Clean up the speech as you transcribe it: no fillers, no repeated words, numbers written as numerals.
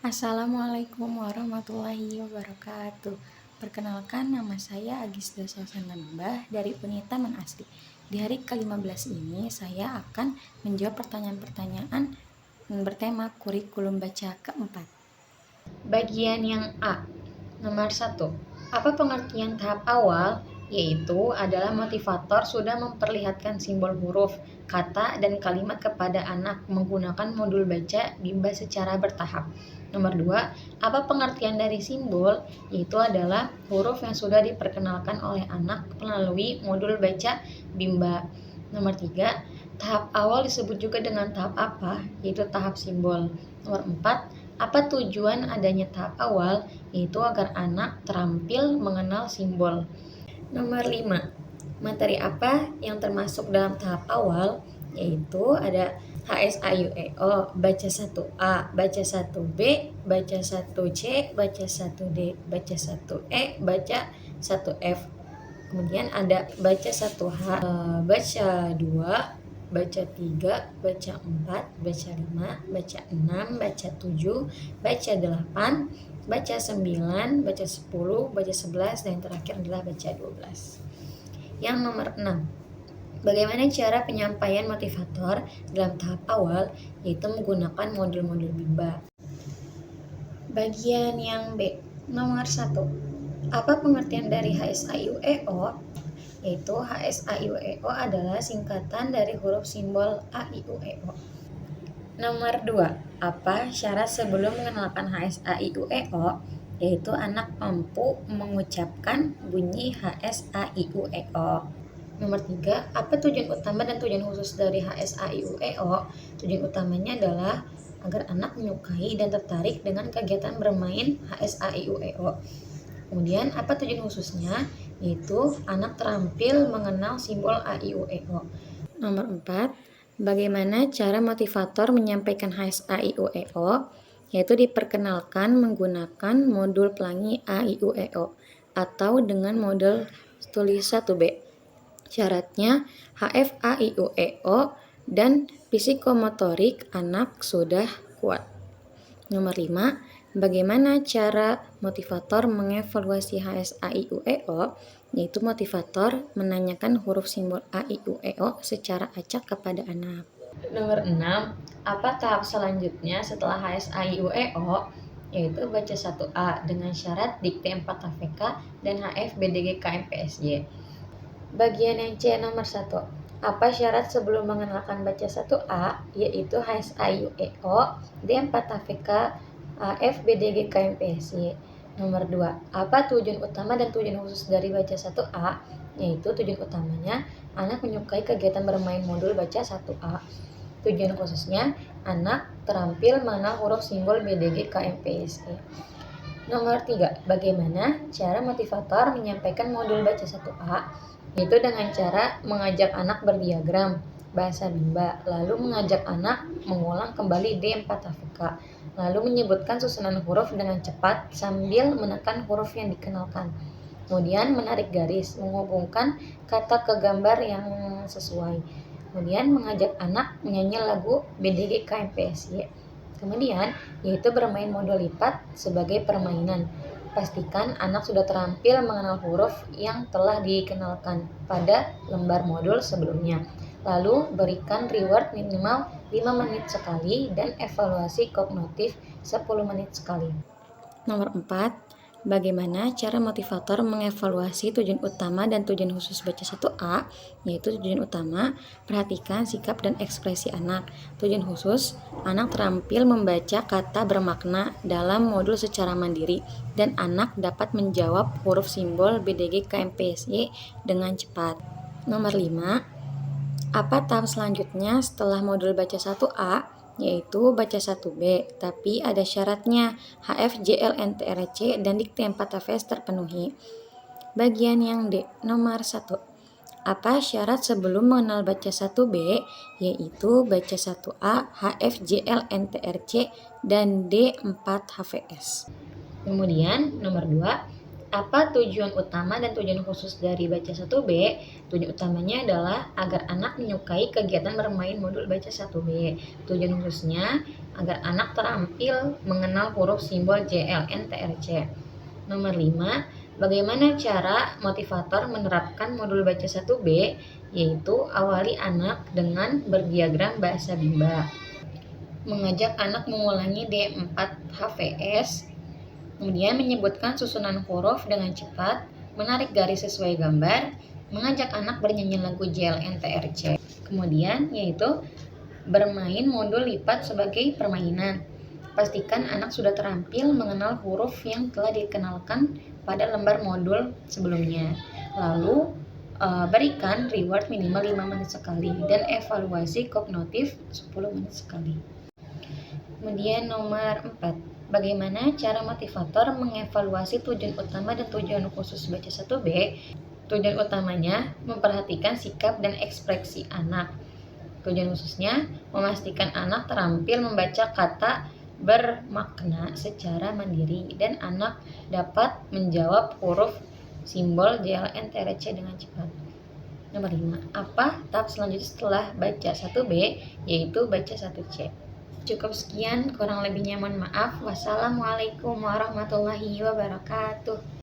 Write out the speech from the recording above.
Assalamualaikum warahmatullahi wabarakatuh. Perkenalkan, nama saya Agis Dasosana Mbah dari Unit Taman Asri. Di hari ke-15 ini saya akan menjawab pertanyaan-pertanyaan bertema kurikulum baca keempat. Bagian yang A. Nomor 1. Apa pengertian tahap awal? Yaitu adalah motivator sudah memperlihatkan simbol huruf, kata, dan kalimat kepada anak menggunakan modul baca Bimba secara bertahap. Nomor 2, apa pengertian dari simbol? Yaitu adalah huruf yang sudah diperkenalkan oleh anak melalui modul baca Bimba. Nomor 3, tahap awal disebut juga dengan tahap apa? Yaitu tahap simbol. Nomor 4, apa tujuan adanya tahap awal? Yaitu agar anak terampil mengenal simbol. Nomor 5, materi apa yang termasuk dalam tahap awal? Yaitu ada HSAYUEO, baca 1A, baca 1B, baca 1C, baca 1D, baca 1E, baca 1F. Kemudian ada baca 1H, baca 2, baca 3, baca 4, baca 5, baca 6, baca 7, baca 8, baca 9, baca 10, baca 11, dan yang terakhir adalah baca 12. Yang nomor 6, bagaimana cara penyampaian motivator dalam tahap awal, yaitu menggunakan modul-modul Bimba. Bagian yang B. Nomor 1, apa pengertian dari HSAIUEO? Yaitu HSAIUEO adalah singkatan dari huruf simbol AIUEO. Nomor 2, apa syarat sebelum mengenalkan HSAIUEO? Yaitu anak mampu mengucapkan bunyi HSAIUEO. Nomor 3, apa tujuan utama dan tujuan khusus dari HSAIUEO? Tujuan utamanya adalah agar anak menyukai dan tertarik dengan kegiatan bermain HSAIUEO. Kemudian apa tujuan khususnya? Yaitu anak terampil mengenal simbol AIUEO. Nomor 4, bagaimana cara motivator menyampaikan HSAIUEO? Yaitu diperkenalkan menggunakan modul pelangi AIUEO atau dengan modul tulis 1B. Syaratnya HFAIUEO dan psikomotorik anak sudah kuat. Nomor 5, bagaimana cara motivator mengevaluasi HSAIUEO? Yaitu motivator menanyakan huruf simbol AIUEO secara acak kepada anak. Nomor 6, apa tahap selanjutnya setelah HSAIUEO? Yaitu baca 1A dengan syarat dikte 4 HVK dan HF BDG KMPSJ. Bagian yang C nomor 1, apa syarat sebelum mengenalkan baca 1A? Yaitu HSAIUEO, D4 HVK, AF BDG KMPSY. Nomor 2, apa tujuan utama dan tujuan khusus dari baca 1A? Yaitu tujuan utamanya anak menyukai kegiatan bermain modul baca 1A. Tujuan khususnya anak terampil mengenal huruf simbol BDG KMPSY. Nomor 3, bagaimana cara motivator menyampaikan modul baca 1A? Yaitu dengan cara mengajak anak berdiagram bahasa Bimba, lalu mengajak anak mengulang kembali D4 HVK, lalu menyebutkan susunan huruf dengan cepat sambil menekan huruf yang dikenalkan. Kemudian menarik garis, menghubungkan kata ke gambar yang sesuai. Kemudian mengajak anak menyanyi lagu BDG KMPSY. Kemudian yaitu bermain modul lipat sebagai permainan. Pastikan anak sudah terampil mengenal huruf yang telah dikenalkan pada lembar modul sebelumnya. Lalu berikan reward minimal 5 menit sekali dan evaluasi kognitif 10 menit sekali. Nomor 4, bagaimana cara motivator mengevaluasi tujuan utama dan tujuan khusus baca 1A? Yaitu tujuan utama, perhatikan sikap dan ekspresi anak. Tujuan khusus, anak terampil membaca kata bermakna dalam modul secara mandiri dan anak dapat menjawab huruf simbol BDG KMPSY dengan cepat. Nomor 5, apa tahap selanjutnya setelah modul baca 1A? Yaitu baca 1B, tapi ada syaratnya HFJLNTRC dan dikte 4 TVS terpenuhi. Bagian yang D, nomor 1, apa syarat sebelum mengenal baca 1B? Yaitu baca 1A, HFJLNTRC, dan D4 HVS. Kemudian nomor 2, apa tujuan utama dan tujuan khusus dari baca 1B? Tujuan utamanya adalah agar anak menyukai kegiatan bermain modul baca 1B. Tujuan khususnya agar anak terampil mengenal huruf simbol JLNTRC. Nomor 5, bagaimana cara motivator menerapkan modul baca 1B, yaitu awali anak dengan berdiagram bahasa Bimba. Mengajak anak mengulangi D4 HVS, kemudian menyebutkan susunan huruf dengan cepat, menarik garis sesuai gambar, mengajak anak bernyanyi lagu JLNTRC. Kemudian yaitu bermain modul lipat sebagai permainan. Pastikan anak sudah terampil mengenal huruf yang telah dikenalkan pada lembar modul sebelumnya. Lalu berikan reward minimal 5 menit sekali dan evaluasi kognitif 10 menit sekali. Kemudian nomor 4, bagaimana cara motivator mengevaluasi tujuan utama dan tujuan khusus baca 1B? Tujuan utamanya memperhatikan sikap dan ekspresi anak. Tujuan khususnya memastikan anak terampil membaca kata bermakna secara mandiri dan anak dapat menjawab huruf simbol JLNTRC dengan cepat. Nomor 5, apa tahap selanjutnya setelah baca 1B, yaitu baca 1C. Cukup sekian, kurang lebihnya mohon maaf. Wassalamualaikum warahmatullahi wabarakatuh.